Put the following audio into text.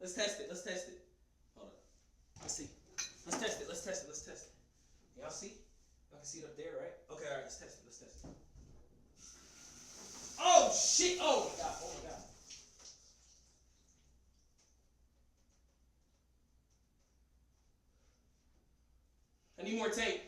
Let's test it. Let's test it. Hold on. Let's see. Let's test it. Let's test it. Let's test it. Y'all see? Y'all can see it up there, right? Okay, all right. Let's test it. Let's test it. Oh shit! Oh my god! Oh my god! I need more tape.